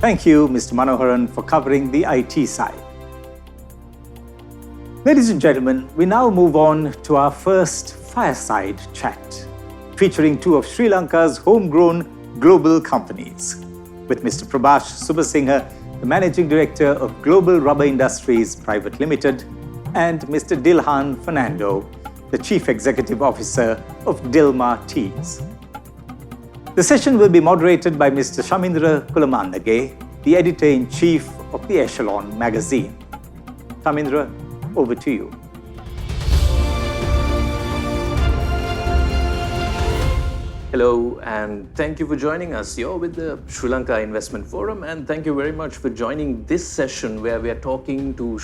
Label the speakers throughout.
Speaker 1: Thank you, Mr. Manoharan, for covering the IT side. Ladies and gentlemen, we now move on to our first Fireside chat, featuring two of Sri Lanka's homegrown global companies, with Mr. Prabhash Subasinghe, the Managing Director of Global Rubber Industries Private Limited, and Mr. Dilhan Fernando, the Chief Executive Officer of Dilmah Teas. The session will be moderated by Mr. Shamindra Kulamannage, the Editor-in-Chief of the Echelon magazine. Shamindra, over to you.
Speaker 2: Hello, and thank you for joining us. You're with the Sri Lanka Investment Forum, and thank you very much for joining this session where we are talking to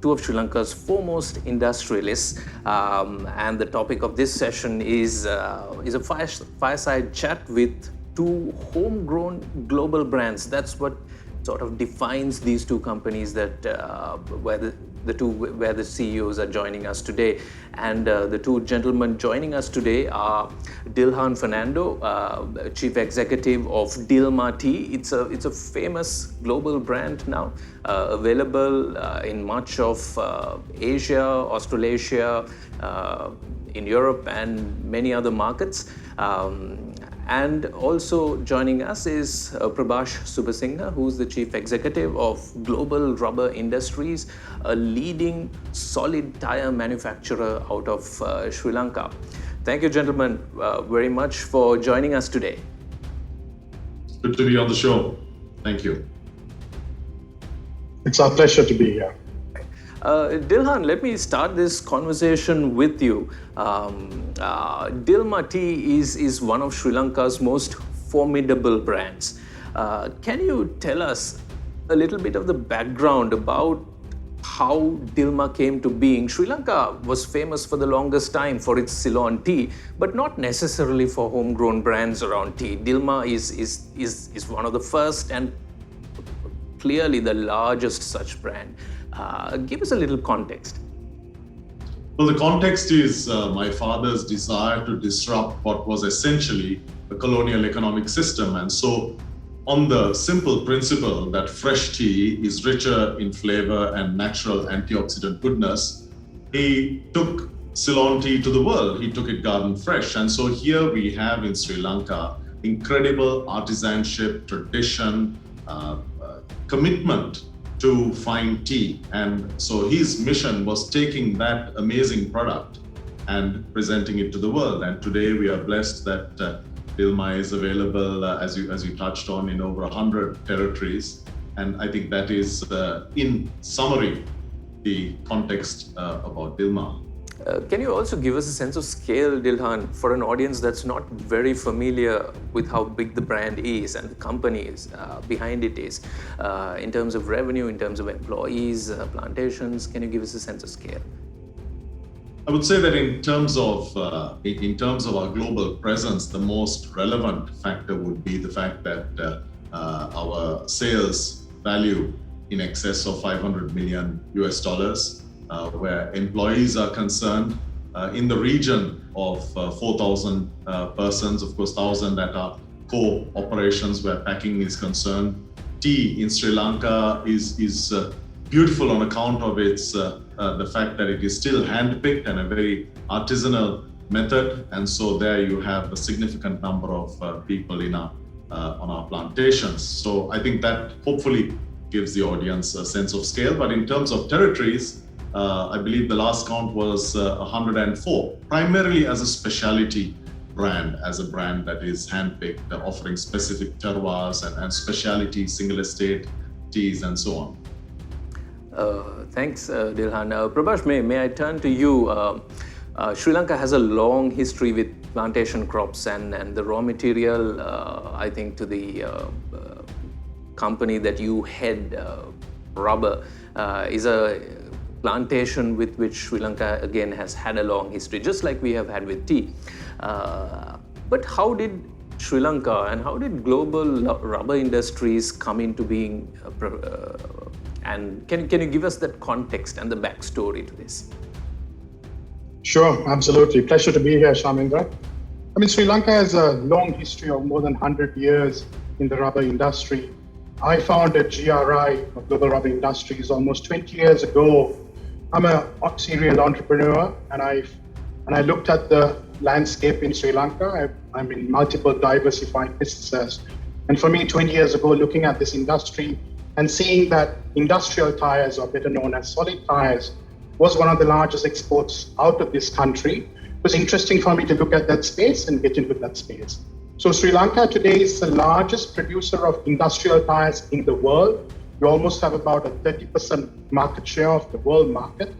Speaker 2: two of Sri Lanka's foremost industrialists. And the topic of this session is a fireside chat with two homegrown global brands. That's what sort of defines these two companies where the CEOs are joining us today. And the two gentlemen joining us today are Dilhan Fernando, Chief Executive of Dilmah Tea. It's a famous global brand now, available in much of Asia, Australasia, in Europe, and many other markets. And also joining us is Prabhash Subasinghe, who's the Chief Executive of Global Rubber Industries, a leading solid tire manufacturer out of Sri Lanka. Thank you, gentlemen, very much for joining us today.
Speaker 3: Good to be on the show. Thank you.
Speaker 4: It's our pleasure to be here.
Speaker 2: Dilhan, let me start this conversation with you. Dilmah Tea is one of Sri Lanka's most formidable brands. Can you tell us a little bit of the background about how Dilmah came to being? Sri Lanka was famous for the longest time for its Ceylon tea, but not necessarily for homegrown brands around tea. Dilmah is one of the first and clearly the largest such brand. Give us a little context.
Speaker 3: Well, the context is my father's desire to disrupt what was essentially a colonial economic system. And so, on the simple principle that fresh tea is richer in flavor and natural antioxidant goodness, he took Ceylon tea to the world. He took it garden fresh. And so here we have in Sri Lanka incredible artisanship, tradition, commitment to fine tea. And so his mission was taking that amazing product and presenting it to the world. And today we are blessed that Dilmah is available, as you touched on, in over 100 territories. And I think that is, in summary, the context about Dilmah.
Speaker 2: Can you also give us a sense of scale, Dilhan, for an audience that's not very familiar with how big the brand is and the companies behind it is, in terms of revenue, in terms of employees, plantations? Can you give us a sense of scale?
Speaker 3: I would say that in terms of our global presence, the most relevant factor would be the fact that our sales value in excess of $500 million US. Where employees are concerned, in the region of 4,000 persons, of course, 1,000 that are core operations where packing is concerned. Tea in Sri Lanka is beautiful on account of its the fact that it is still handpicked and a very artisanal method. And so there you have a significant number of people on our plantations. So I think that hopefully gives the audience a sense of scale. But in terms of territories, I believe the last count was 104, primarily as a specialty brand, as a brand that is handpicked, offering specific terroirs and specialty single estate teas and so on.
Speaker 2: Thanks, Dilhan. Prabhash, may I turn to you? Sri Lanka has a long history with plantation crops and the raw material, I think, to the company that you head, rubber, is a plantation with which Sri Lanka again has had a long history, just like we have had with tea. But how did Sri Lanka and how did global rubber industries come into being? And can you give us that context and the backstory to this?
Speaker 4: Sure, absolutely. Pleasure to be here, Shamindra. I mean, Sri Lanka has a long history of more than 100 years in the rubber industry. I founded GRI, Global Rubber Industries, almost 20 years ago. I'm a serial entrepreneur, and I looked at the landscape in Sri Lanka. I'm in multiple diversified businesses. And for me, 20 years ago, looking at this industry and seeing that industrial tires, or better known as solid tires, was one of the largest exports out of this country, it was interesting for me to look at that space and get into that space. So Sri Lanka today is the largest producer of industrial tires in the world. We almost have about a 30% market share of the world market.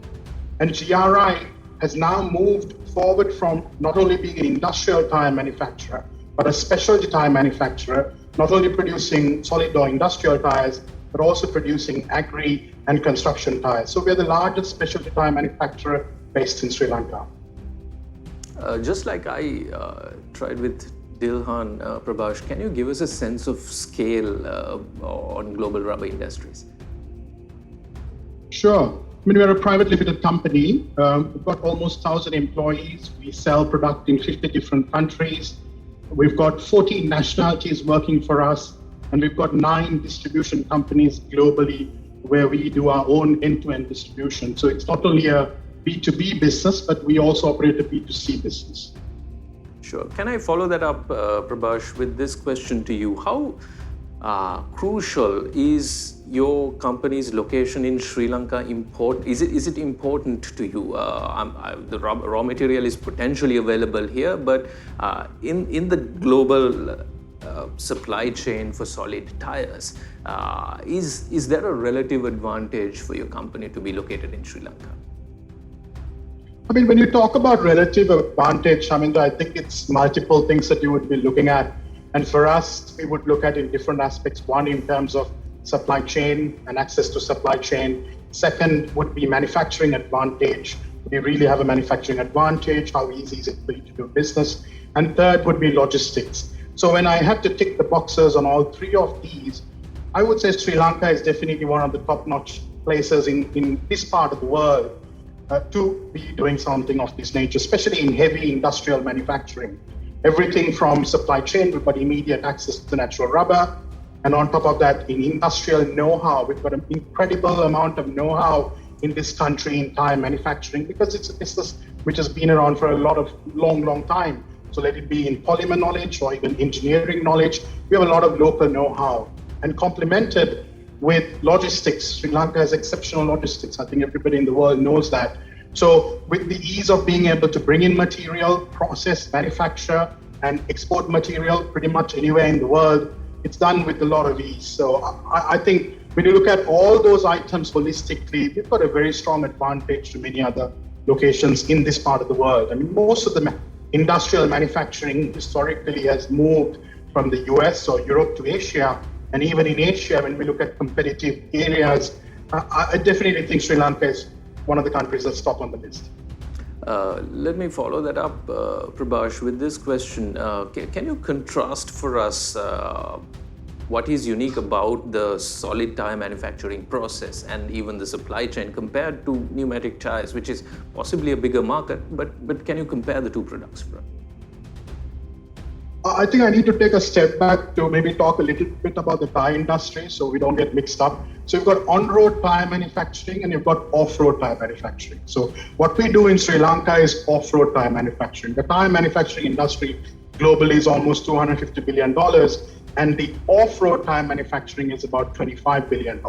Speaker 4: And GRI has now moved forward from not only being an industrial tire manufacturer, but a specialty tire manufacturer, not only producing solid or industrial tires, but also producing agri and construction tires. So we're the largest specialty tire manufacturer based in Sri Lanka.
Speaker 2: Just like I tried with Dilhan, Prabhash, can you give us a sense of scale on global rubber industries?
Speaker 4: Sure. I mean, we're a private limited company. We've got almost 1,000 employees. We sell product in 50 different countries. We've got 14 nationalities working for us, and we've got 9 distribution companies globally where we do our own end-to-end distribution. So it's not only a B2B business, but we also operate a B2C business.
Speaker 2: Sure. Can I follow that up, Prabhash, with this question to you? How crucial is your company's location in Sri Lanka? Is it important to you? The raw material is potentially available here, but in the global supply chain for solid tires, is there a relative advantage for your company to be located in Sri Lanka?
Speaker 4: I mean, when you talk about relative advantage, Shamindra, I think it's multiple things that you would be looking at. And for us, we would look at in different aspects. One, in terms of supply chain and access to supply chain. Second would be manufacturing advantage. We really have a manufacturing advantage. How easy is it for you to do business? And third would be logistics. So when I had to tick the boxes on all 3 of these, I would say Sri Lanka is definitely one of the top-notch places in this part of the world to be doing something of this nature, especially in heavy industrial manufacturing. Everything from supply chain, we've got immediate access to natural rubber. And on top of that, in industrial know-how, we've got an incredible amount of know-how in this country in tire manufacturing, because it's a business which has been around for a long time. So let it be in polymer knowledge or even engineering knowledge, we have a lot of local know-how. And complemented with logistics, Sri Lanka has exceptional logistics. I think everybody in the world knows that. So with the ease of being able to bring in material, process, manufacture, and export material pretty much anywhere in the world, it's done with a lot of ease. So I think when you look at all those items holistically, we've got a very strong advantage to many other locations in this part of the world. I mean, most of the industrial manufacturing historically has moved from the US or Europe to Asia. And even in Asia, when we look at competitive areas, I definitely think Sri Lanka is one of the countries that's top on the list.
Speaker 2: Let me follow that up, Prabhash, with this question. Can you contrast for us what is unique about the solid tire manufacturing process and even the supply chain compared to pneumatic tires, which is possibly a bigger market, but can you compare the 2 products for us?
Speaker 4: I think I need to take a step back to maybe talk a little bit about the tire industry so we don't get mixed up. So you've got on-road tire manufacturing and you've got off-road tire manufacturing. So what we do in Sri Lanka is off-road tire manufacturing. The tire manufacturing industry globally is almost $250 billion, and the off-road tire manufacturing is about $25 billion.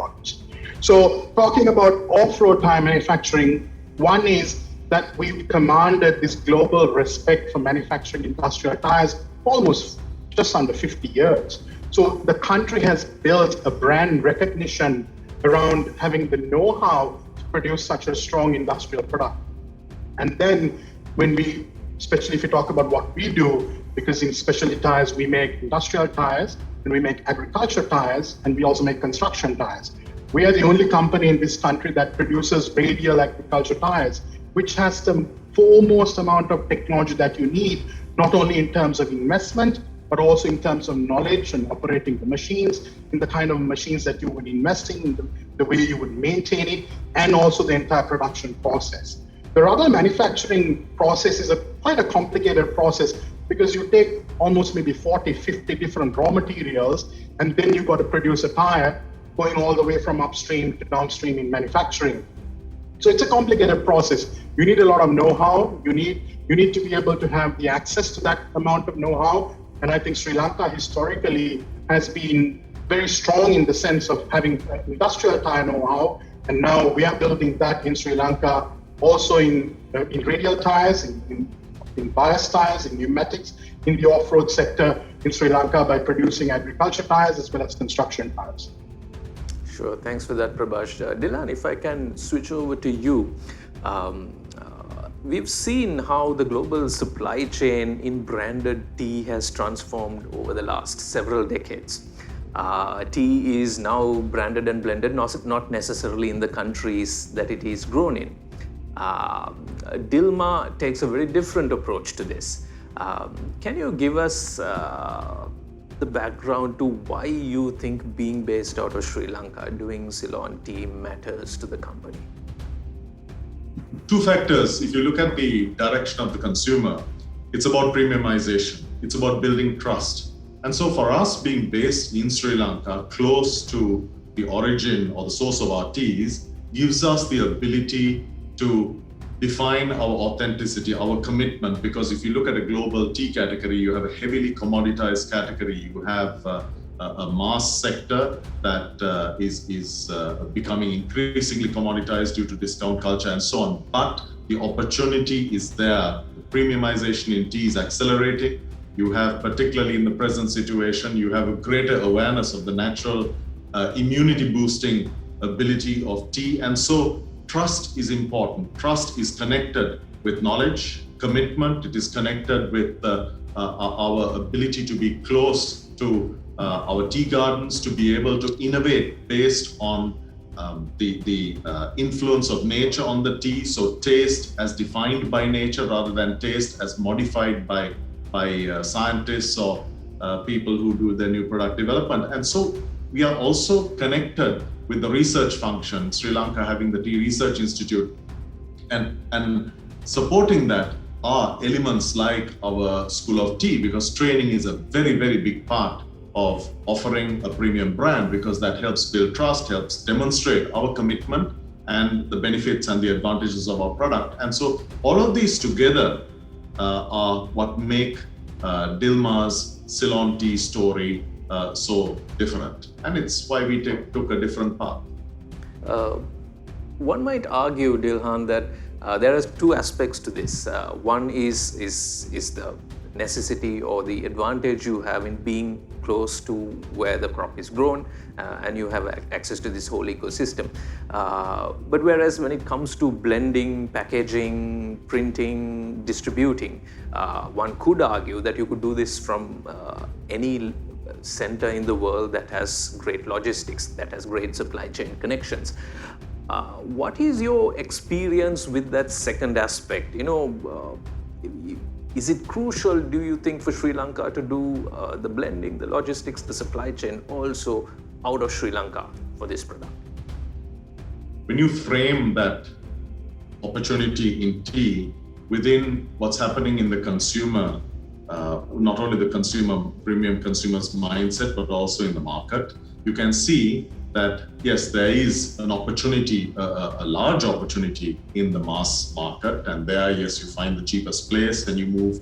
Speaker 4: So talking about off-road tire manufacturing, one is that we've commanded this global respect for manufacturing industrial tires almost just under 50 years. So the country has built a brand recognition around having the know-how to produce such a strong industrial product. And then when we, especially if you talk about what we do, because in specialty tires, we make industrial tires and we make agriculture tires and we also make construction tires. We are the only company in this country that produces radial agriculture tires, which has the foremost amount of technology that you need, not only in terms of investment, but also in terms of knowledge and operating the machines, in the kind of machines that you would invest in, the way you would maintain it, and also the entire production process. The rubber manufacturing process is quite a complicated process, because you take almost maybe 40, 50 different raw materials, and then you've got to produce a tire going all the way from upstream to downstream in manufacturing. So it's a complicated process. You need a lot of know-how. You need to be able to have the access to that amount of know-how. And I think Sri Lanka historically has been very strong in the sense of having industrial tire know-how. And now we are building that in Sri Lanka, also in radial tires, in bias tires, in pneumatics, in the off-road sector in Sri Lanka by producing agriculture tires as well as construction tires.
Speaker 2: Sure, thanks for that, Prabhash. Dilhan, if I can switch over to you. We've seen how the global supply chain in branded tea has transformed over the last several decades. Tea is now branded and blended, not necessarily in the countries that it is grown in. Dilmah takes a very different approach to this. Can you give us the background to why you think being based out of Sri Lanka doing Ceylon tea matters to the company?
Speaker 3: Two factors. If you look at the direction of the consumer, it's about premiumization. It's about building trust. And so for us being based in Sri Lanka, close to the origin or the source of our teas, gives us the ability to define our authenticity, our commitment, because if you look at a global tea category, you have a heavily commoditized category. You have a mass sector that is becoming increasingly commoditized due to discount culture and so on. But the opportunity is there. Premiumization in tea is accelerating. You have, particularly in the present situation, you have a greater awareness of the natural immunity boosting ability of tea. And so trust is important. Trust is connected with knowledge, commitment. It is connected with our ability to be close to our tea gardens, to be able to innovate based on the influence of nature on the tea. So taste as defined by nature rather than taste as modified by scientists or people who do the new product development. And so we are also connected with the research function, Sri Lanka having the Tea Research Institute, and supporting that are elements like our School of Tea, because training is a very, very big part of offering a premium brand, because that helps build trust, helps demonstrate our commitment and the benefits and the advantages of our product. And so all of these together are what make Dilmah's Ceylon tea story so different, and it's why we took a different path.
Speaker 2: One might argue, Dilhan, that there are two aspects to this. One is the necessity or the advantage you have in being close to where the crop is grown, and you have access to this whole ecosystem. But whereas when it comes to blending, packaging, printing, distributing, one could argue that you could do this from any center in the world that has great logistics, that has great supply chain connections. What is your experience with that second aspect? Is it crucial, do you think, for Sri Lanka to do the blending, the logistics, the supply chain also out of Sri Lanka for this product?
Speaker 3: When you frame that opportunity in tea within what's happening in the consumer, not only the premium consumer's mindset, but also in the market, you can see that, yes, there is an opportunity, a large opportunity in the mass market. And there, yes, you find the cheapest place and you move,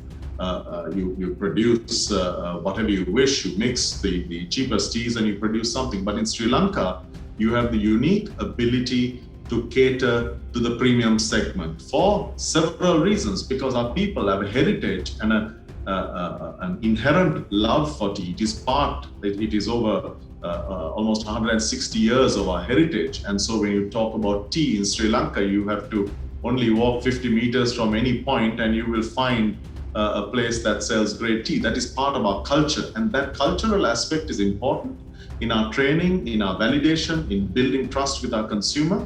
Speaker 3: you produce whatever you wish, you mix the cheapest teas and you produce something. But in Sri Lanka, you have the unique ability to cater to the premium segment for several reasons, because our people have a heritage and an inherent love for tea. It is over almost 160 years of our heritage. And so when you talk about tea in Sri Lanka, you have to only walk 50 meters from any point and you will find a place that sells great tea. That is part of our culture. And that cultural aspect is important in our training, in our validation, in building trust with our consumer,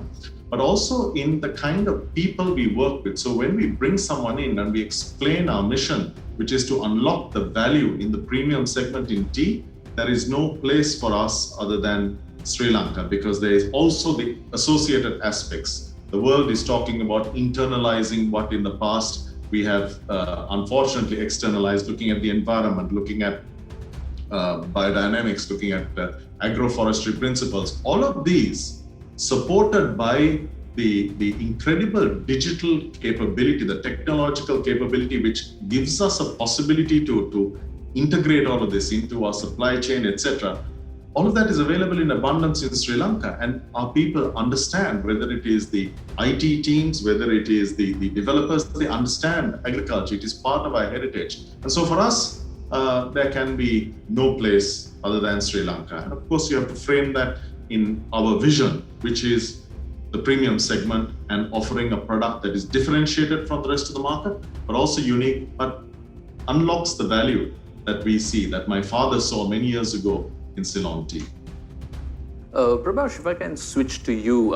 Speaker 3: but also in the kind of people we work with. So when we bring someone in and we explain our mission, which is to unlock the value in the premium segment in tea, there is no place for us other than Sri Lanka, because there is also the associated aspects. The world is talking about internalizing what in the past We have unfortunately externalized, looking at the environment, looking at biodynamics, looking at agroforestry principles. All of these supported by the incredible digital capability, the technological capability, which gives us a possibility to integrate all of this into our supply chain, etc. All of that is available in abundance in Sri Lanka, and our people understand, whether it is the IT teams, whether it is the developers, they understand agriculture. It is part of our heritage. And so for us, there can be no place other than Sri Lanka. And of course, you have to frame that in our vision, which is the premium segment and offering a product that is differentiated from the rest of the market, but also unique, but unlocks the value that we see, that my father saw many years ago in Ceylon tea.
Speaker 2: Prabhash, if I can switch to you,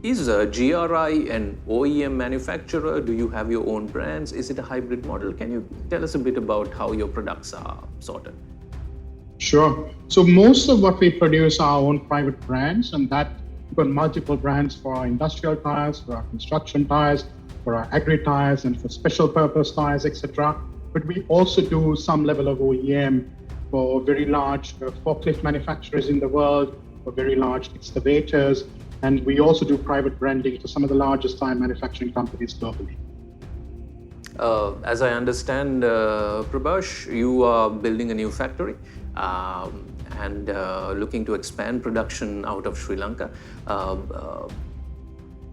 Speaker 2: is GRI an OEM manufacturer? Do you have your own brands? Is it a hybrid model? Can you tell us a bit about how your products are sorted?
Speaker 4: Sure. So most of what we produce are our own private brands, and that we've got multiple brands for our industrial tires, for our construction tires, for our agri tires, and for special purpose tires, etc. But we also do some level of OEM for very large forklift manufacturers in the world, for very large excavators, and we also do private branding for some of the largest tire manufacturing companies globally.
Speaker 2: As I understand, Prabhash, you are building a new factory and looking to expand production out of Sri Lanka.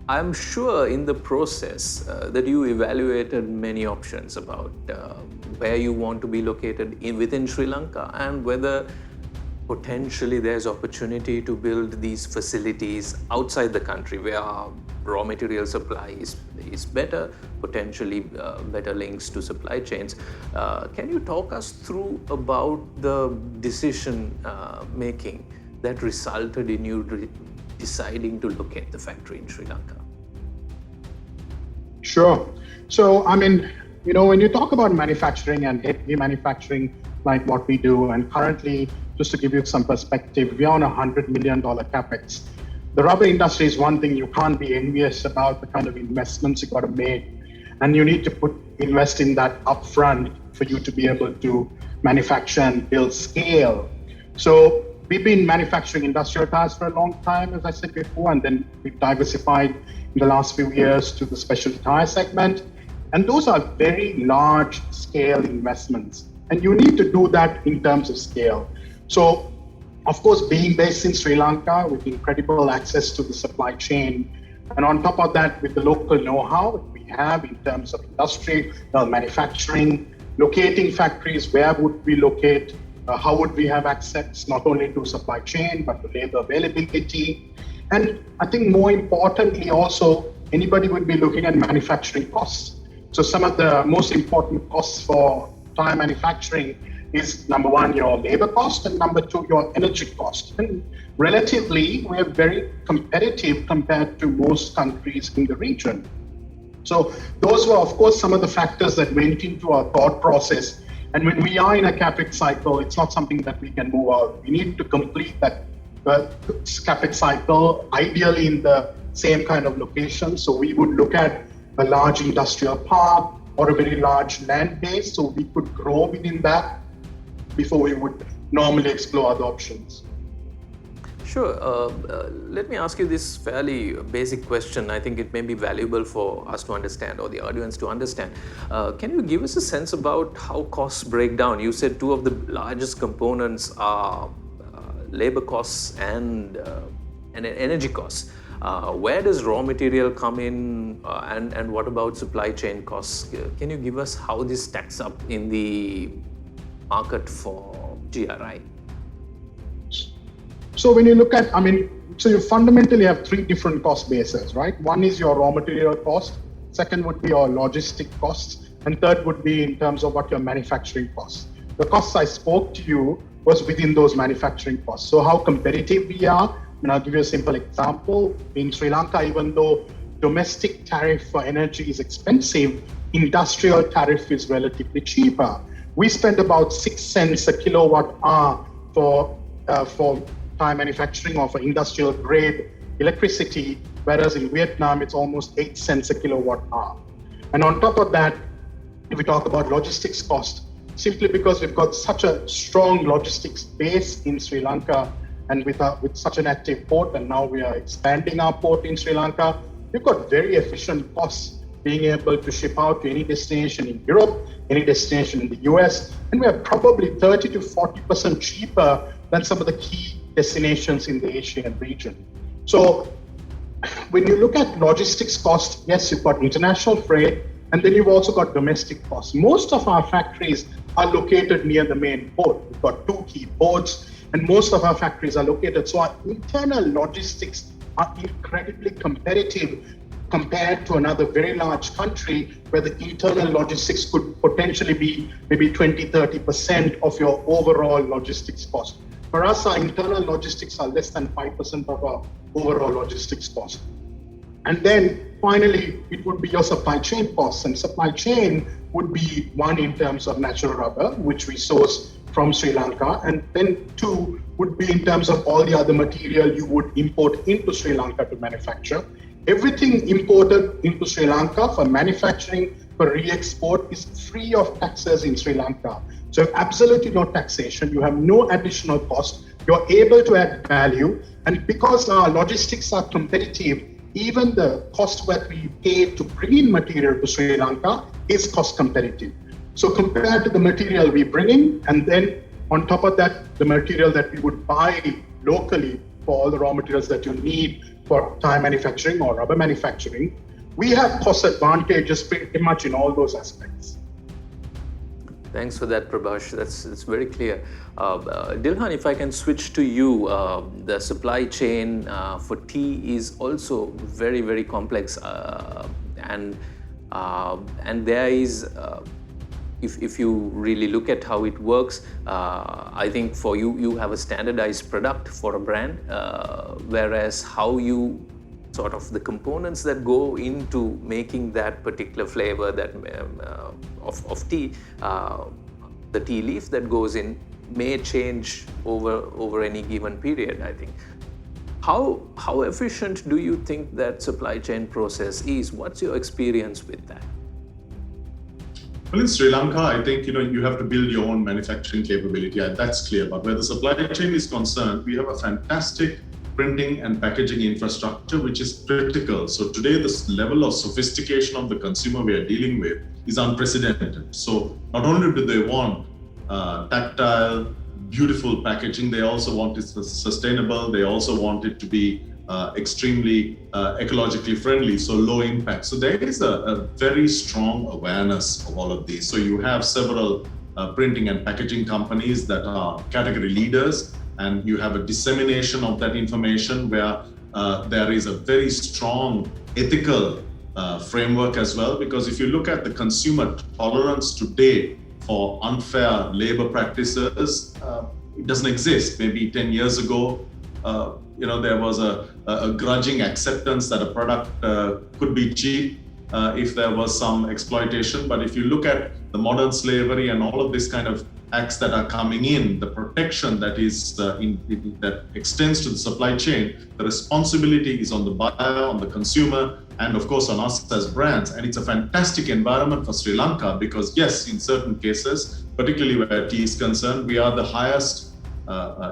Speaker 2: I'm sure in the process that you evaluated many options about where you want to be located within Sri Lanka, and whether potentially there's opportunity to build these facilities outside the country where raw material supply is better, potentially better links to supply chains. Can you talk us through about the decision making that resulted in you deciding to locate the factory in Sri Lanka?
Speaker 4: Sure. So, I mean, when you talk about manufacturing and heavy manufacturing like what we do, and currently, just to give you some perspective, we are on a $100 million capex. The rubber industry is one thing you can't be envious about, the kind of investments you got to make, and you need to invest in that upfront for you to be able to manufacture and build scale. So we've been manufacturing industrial tires for a long time, as I said before, and then we've diversified in the last few years to the specialty tire segment. And those are very large scale investments. And you need to do that in terms of scale. So, of course, being based in Sri Lanka with incredible access to the supply chain, and on top of that, with the local know-how we have in terms of industry, manufacturing, locating factories, where would we locate, how would we have access not only to supply chain, but to labor availability. And I think more importantly also, anybody would be looking at manufacturing costs. So some of the most important costs for tire manufacturing is number one, your labor cost, and number two, your energy cost. And relatively, we are very competitive compared to most countries in the region. So those were, of course, some of the factors that went into our thought process. And when we are in a capex cycle, it's not something that we can move out. We need to complete that capex cycle, ideally in the same kind of location. So we would look at a large industrial park or a very large land base, so we could grow within that before we would normally explore other options.
Speaker 2: Sure. Let me ask you this fairly basic question. I think it may be valuable for us to understand, or the audience to understand. Can you give us a sense about how costs break down? You said two of the largest components are labor costs and energy costs. Where does raw material come in, and what about supply chain costs? Can you give us how this stacks up in the market for GRI?
Speaker 4: So when you look at, so you fundamentally have three different cost bases, right? One is your raw material cost, second would be your logistic costs, and third would be in terms of what your manufacturing costs. The costs I spoke to you was within those manufacturing costs. So how competitive we are, and I'll give you a simple example. In Sri Lanka, even though domestic tariff for energy is expensive, industrial tariff is relatively cheaper. We spend about 6 cents a kilowatt hour for tire manufacturing or for industrial grade electricity, whereas in Vietnam, it's almost 8 cents a kilowatt hour. And on top of that, if we talk about logistics cost, simply because we've got such a strong logistics base in Sri Lanka, and with such an active port, and now we are expanding our port in Sri Lanka, we've got very efficient costs being able to ship out to any destination in Europe, any destination in the US, and we are probably 30 to 40% cheaper than some of the key destinations in the Asian region. So when you look at logistics cost, yes, you've got international freight, and then you've also got domestic costs. Most of our factories are located near the main port. We've got 2 key ports, and most of our factories are located. So our internal logistics are incredibly competitive compared to another very large country where the internal logistics could potentially be maybe 20, 30% of your overall logistics cost. For us, our internal logistics are less than 5% of our overall logistics cost. And then finally, it would be your supply chain costs. And supply chain would be one in terms of natural rubber, which we source from Sri Lanka. And then 2 would be in terms of all the other material you would import into Sri Lanka to manufacture. Everything imported into Sri Lanka for manufacturing, for re-export is free of taxes in Sri Lanka. So absolutely no taxation, you have no additional cost, you're able to add value. And because our logistics are competitive, even the cost that we pay to bring in material to Sri Lanka is cost competitive. So compared to the material we bring in, and then on top of that, the material that we would buy locally for all the raw materials that you need for tire manufacturing or rubber manufacturing, we have cost advantages pretty much in all those aspects.
Speaker 2: Thanks for that, Prabhash. That's very clear. Dilhan, if I can switch to you, the supply chain for tea is also very, very complex, and there is. If you really look at how it works, I think for you have a standardized product for a brand, whereas how you sort of the components that go into making that particular flavor that of tea, the tea leaf that goes in may change over any given period, I think. How efficient do you think that supply chain process is? What's your experience with that?
Speaker 3: Well, in Sri Lanka, I think you have to build your own manufacturing capability, and that's clear. But where the supply chain is concerned, we have a fantastic printing and packaging infrastructure, which is critical. So today, this level of sophistication of the consumer we are dealing with is unprecedented. So not only do they want tactile, beautiful packaging, they also want it sustainable. They also want it to be extremely ecologically friendly, so low impact. So there is a very strong awareness of all of these. So you have several printing and packaging companies that are category leaders, and you have a dissemination of that information where there is a very strong ethical framework as well. Because if you look at the consumer tolerance today for unfair labor practices, it doesn't exist. Maybe 10 years ago, there was a grudging acceptance that a product could be cheap if there was some exploitation. But if you look at the modern slavery and all of this kind of acts that are coming in, the protection that is that extends to the supply chain, the responsibility is on the buyer, on the consumer, and of course on us as brands. And it's a fantastic environment for Sri Lanka because yes, in certain cases, particularly where tea is concerned, we are the highest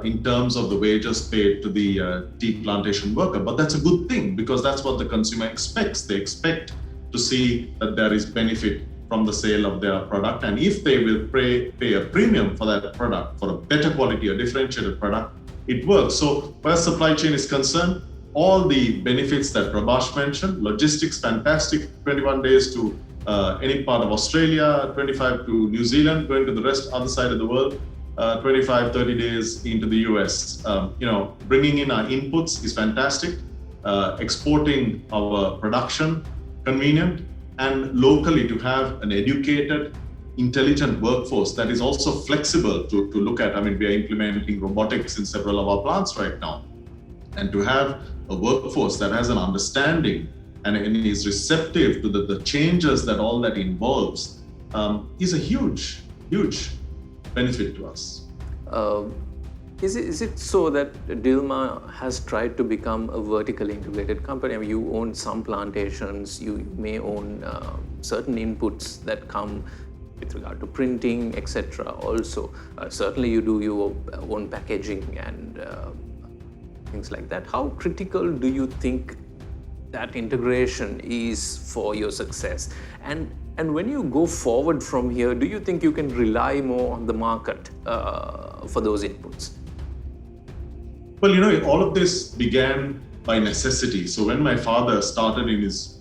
Speaker 3: in terms of the wages paid to the tea plantation worker. But that's a good thing because that's what the consumer expects. They expect to see that there is benefit from the sale of their product. And if they will pay a premium for that product, for a better quality or differentiated product, it works. So where supply chain is concerned, all the benefits that Prabhash mentioned, logistics, fantastic, 21 days to any part of Australia, 25 to New Zealand, going to the other side of the world, 25, 30 days into the US. Bringing in our inputs is fantastic. Exporting our production, convenient, and locally to have an educated, intelligent workforce that is also flexible to look at. I mean, we are implementing robotics in several of our plants right now. And to have a workforce that has an understanding and is receptive to the changes that all that involves is a huge, huge benefit to us.
Speaker 2: Is it so that Dilmah has tried to become a vertically integrated company? I mean, you own some plantations, you may own certain inputs that come with regard to printing, etc. Also, certainly you do your own packaging and things like that. How critical do you think that integration is for your success? And when you go forward from here, do you think you can rely more on the market for those inputs?
Speaker 3: Well, all of this began by necessity. So when my father started in his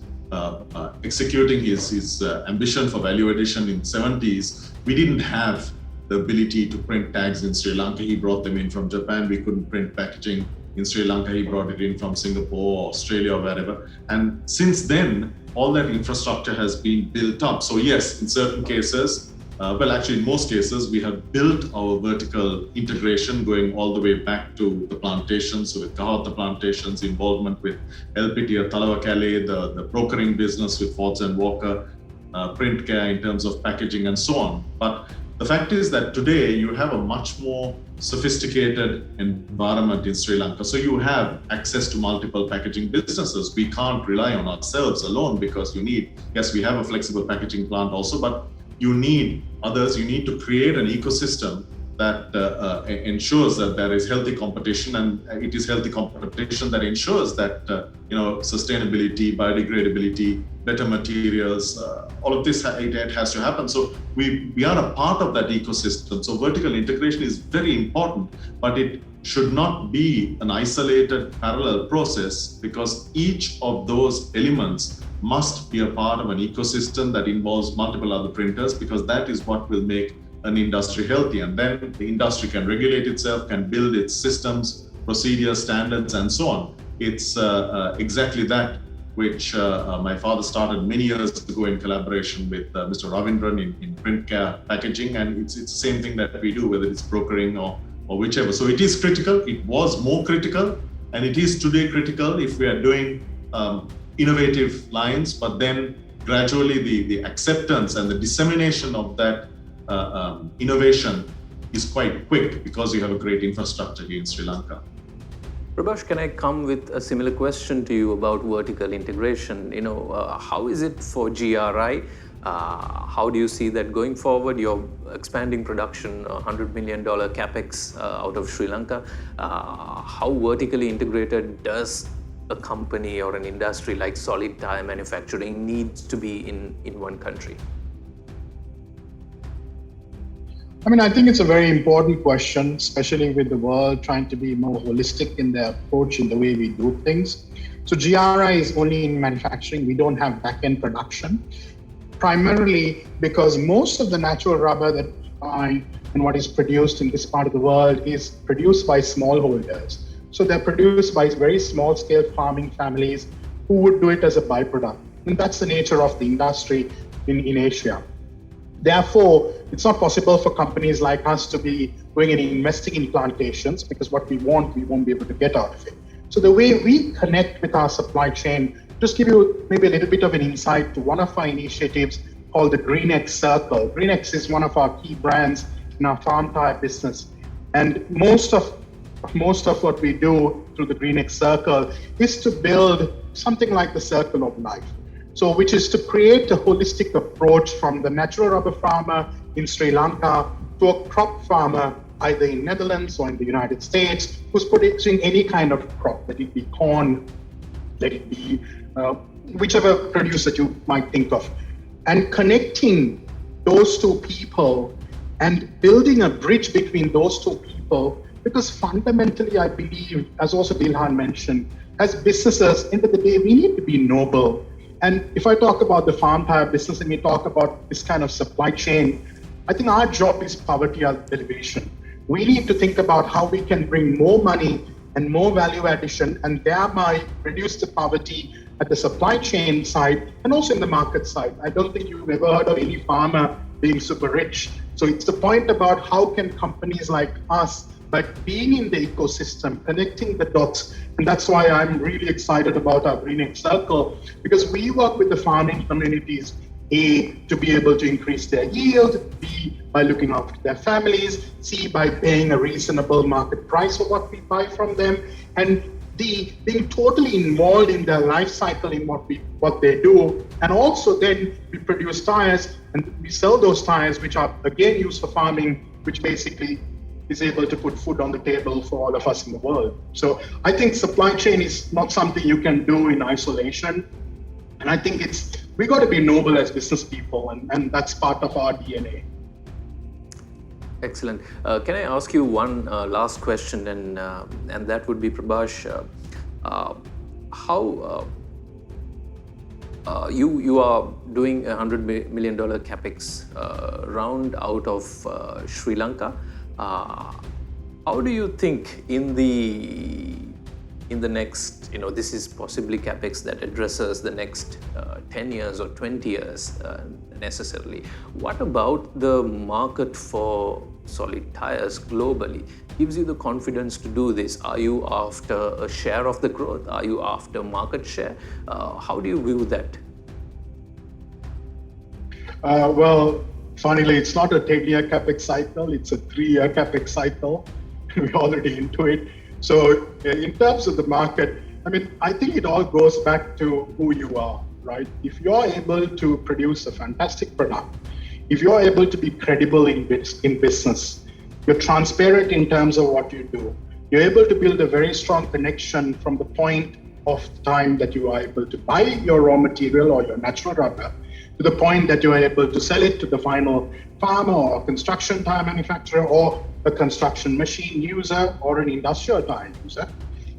Speaker 3: executing his ambition for value addition in the 70s, we didn't have the ability to print tags in Sri Lanka. He brought them in from Japan. We couldn't print packaging in Sri Lanka. He brought it in from Singapore or Australia or wherever. And since then, all that infrastructure has been built up. So yes, in certain cases, actually in most cases, we have built our vertical integration going all the way back to the plantations. So with Kahota plantations, involvement with LPT or Talawakale, the brokering business with Fords and Walker, print care in terms of packaging and so on. But the fact is that today you have a much more sophisticated environment in Sri Lanka. So you have access to multiple packaging businesses. We can't rely on ourselves alone because yes, we have a flexible packaging plant also, but you need others. You need to create an ecosystem that ensures that there is healthy competition, and it is healthy competition that ensures that sustainability, biodegradability, better materials, all of this it has to happen. So we are a part of that ecosystem. So vertical integration is very important, but it should not be an isolated parallel process, because each of those elements must be a part of an ecosystem that involves multiple other printers, because that is what will make an industry healthy. And then the industry can regulate itself, can build its systems, procedures, standards, and so on. It's exactly that which my father started many years ago in collaboration with Mr. Ravindran in print care packaging. And it's the same thing that we do, whether it's brokering or whichever. So it is critical. It was more critical, and it is today critical if we are doing innovative lines, but then gradually the acceptance and the dissemination of that innovation is quite quick because you have a great infrastructure here in Sri Lanka.
Speaker 2: Prabhash, can I come with a similar question to you about vertical integration? How is it for GRI? How do you see that going forward? You're expanding production, $100 million capex out of Sri Lanka. How vertically integrated does a company or an industry like solid tire manufacturing needs to be in one country?
Speaker 4: I think it's a very important question, especially with the world trying to be more holistic in their approach in the way we do things. So GRI is only in manufacturing. We don't have back-end production, primarily because most of the natural rubber that we find and what is produced in this part of the world is produced by smallholders. So they're produced by very small-scale farming families who would do it as a byproduct. And that's the nature of the industry in Asia. Therefore, it's not possible for companies like us to be going and investing in plantations, because what we won't be able to get out of it. So the way we connect with our supply chain, just give you maybe a little bit of an insight to one of our initiatives called the GreenX Circle. GreenX is one of our key brands in our farm tire business. And most of what we do through the GreenX Circle is to build something like the circle of life. So which is to create a holistic approach from the natural rubber farmer in Sri Lanka to a crop farmer either in Netherlands or in the United States who's producing any kind of crop, let it be corn, let it be whichever produce that you might think of. And connecting those two people and building a bridge between those two people, because fundamentally I believe, as also Dilhan mentioned, as businesses, end of the day, we need to be noble. And if I talk about the farm tire business and we talk about this kind of supply chain, I think our job is poverty alleviation. We need to think about how we can bring more money and more value addition and thereby reduce the poverty at the supply chain side and also in the market side. I don't think you've ever heard of any farmer being super rich. So it's the point about how can companies like us, by being in the ecosystem, connecting the dots. And that's why I'm really excited about our GreenX Circle, because we work with the farming communities, A, to be able to increase their yield, B, by looking after their families, C, by paying a reasonable market price for what we buy from them, and being totally involved in their life cycle in what they do. And also then we produce tires and we sell those tires, which are again used for farming, which basically is able to put food on the table for all of us in the world. So I think supply chain is not something you can do in isolation. And I think we got to be noble as business people, and that's part of our DNA.
Speaker 2: Excellent. Can I ask you one last question, and that would be, Prabhash, how you are doing $100 million capex round out of Sri Lanka. How do you think in the next, this is possibly capex that addresses the next 10 years or 20 years necessarily. What about the market for solid tires globally gives you the confidence to do this? Are you after a share of the growth? Are you after market share? How do you view that?
Speaker 4: Well, funnily, it's not a 10-year capex cycle, it's a 3-year capex cycle. We're already into it. So in terms of the market, I think it all goes back to who you are, right? If you're able to produce a fantastic product, if you're able to be credible in business, you're transparent in terms of what you do, you're able to build a very strong connection from the point of time that you are able to buy your raw material or your natural rubber to the point that you are able to sell it to the final farmer or construction tire manufacturer or a construction machine user or an industrial tire user.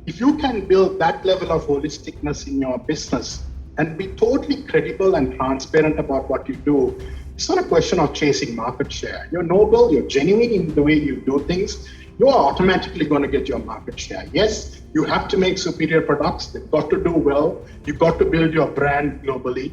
Speaker 4: If you can build that level of holisticness in your business and be totally credible and transparent about what you do, it's not a question of chasing market share. You're noble, you're genuine in the way you do things, you're automatically going to get your market share. Yes, you have to make superior products, they've got to do well, you've got to build your brand globally,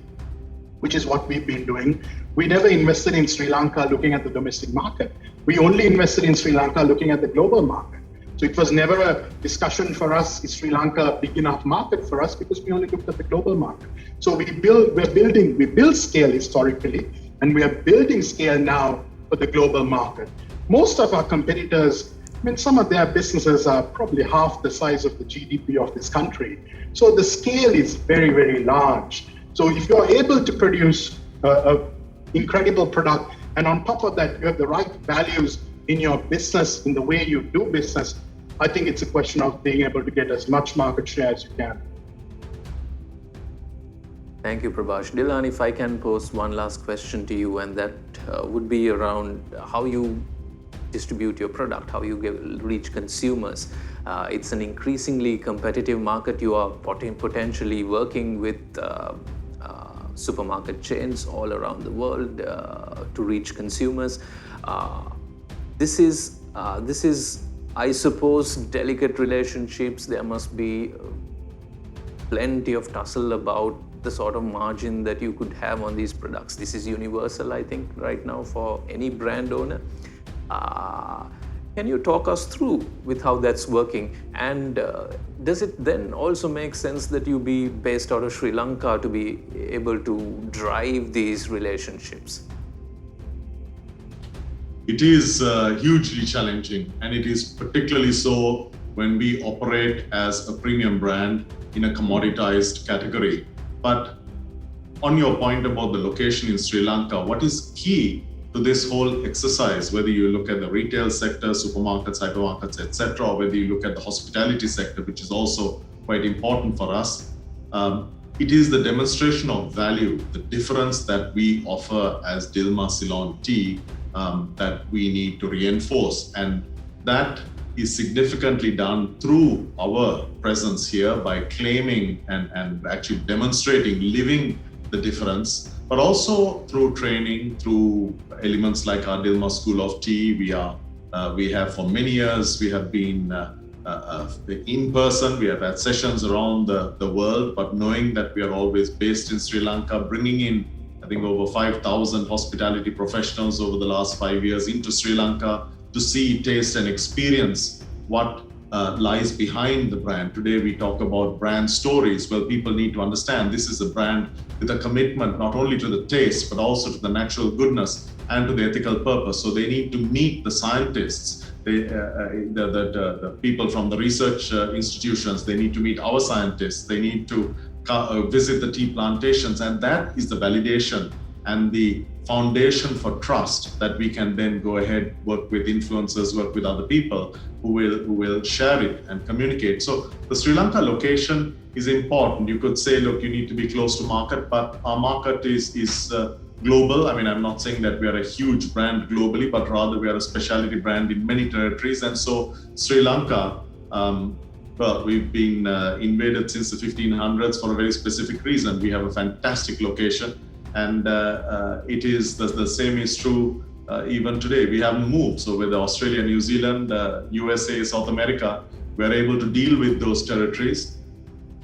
Speaker 4: which is what we've been doing. We never invested in Sri Lanka looking at the domestic market. We only invested in Sri Lanka looking at the global market. So it was never a discussion for us, is Sri Lanka a big enough market for us, because we only looked at the global market. So we build scale historically, and we are building scale now for the global market. Most of our competitors, some of their businesses are probably half the size of the GDP of this country. So the scale is very, very large. So if you're able to produce an incredible product, and on top of that, you have the right values in your business, in the way you do business, I think it's a question of being able to get as much market share as you can.
Speaker 2: Thank you, Prabhash. Dilhan, if I can pose one last question to you, and that would be around how you distribute your product, how you reach consumers. It's an increasingly competitive market. You are potentially working with supermarket chains all around the world to reach consumers. This is, I suppose, delicate relationships. There must be plenty of tussle about the sort of margin that you could have on these products. This is universal, I think, right now for any brand owner. Can you talk us through with how that's working? And does it then also make sense that you be based out of Sri Lanka to be able to drive these relationships?
Speaker 3: It is hugely challenging, and it is particularly so when we operate as a premium brand in a commoditized category. But on your point about the location in Sri Lanka, what is key to this whole exercise, whether you look at the retail sector, supermarkets, hypermarkets, etc., or whether you look at the hospitality sector, which is also quite important for us, it is the demonstration of value, the difference that we offer as Dilmah Ceylon tea that we need to reinforce. And that is significantly done through our presence here by claiming and actually demonstrating, living the difference, but also through training, through elements like our Dilmah School of Tea. We have for many years, we have been in person, we have had sessions around the world, but knowing that we are always based in Sri Lanka, bringing in, I think, over 5,000 hospitality professionals over the last 5 years into Sri Lanka to see, taste, and experience what lies behind the brand. Today we talk about brand stories. Well, people need to understand this is a brand with a commitment not only to the taste, but also to the natural goodness and to the ethical purpose. So they need to meet the scientists, the people from the research institutions. They need to meet our scientists. They need to visit the tea plantations, and that is the validation and the foundation for trust that we can then go ahead, work with influencers, work with other people who will share it and communicate. So the Sri Lanka location is important. You could say, look, you need to be close to market, but our market is global. I mean, I'm not saying that we are a huge brand globally, but rather we are a specialty brand in many territories. And so Sri Lanka, well, we've been invaded since the 1500s for a very specific reason. We have a fantastic location. And it is the same is true even today. We haven't moved. So with Australia, New Zealand, USA, South America, we're able to deal with those territories.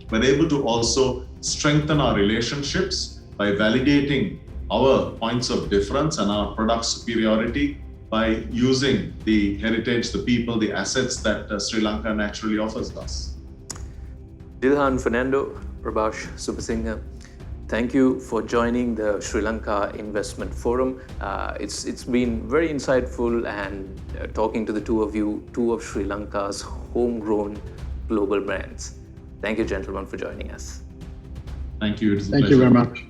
Speaker 3: We're able to also strengthen our relationships by validating our points of difference and our product superiority by using the heritage, the people, the assets that Sri Lanka naturally offers us.
Speaker 2: Dilhan, Fernando, Prabhash, Subasinghe, thank you for joining the Sri Lanka Investment Forum. It's been very insightful, and talking to the two of you, two of Sri Lanka's homegrown global brands. Thank you, gentlemen, for joining us.
Speaker 3: Thank you.
Speaker 4: Thank you very much.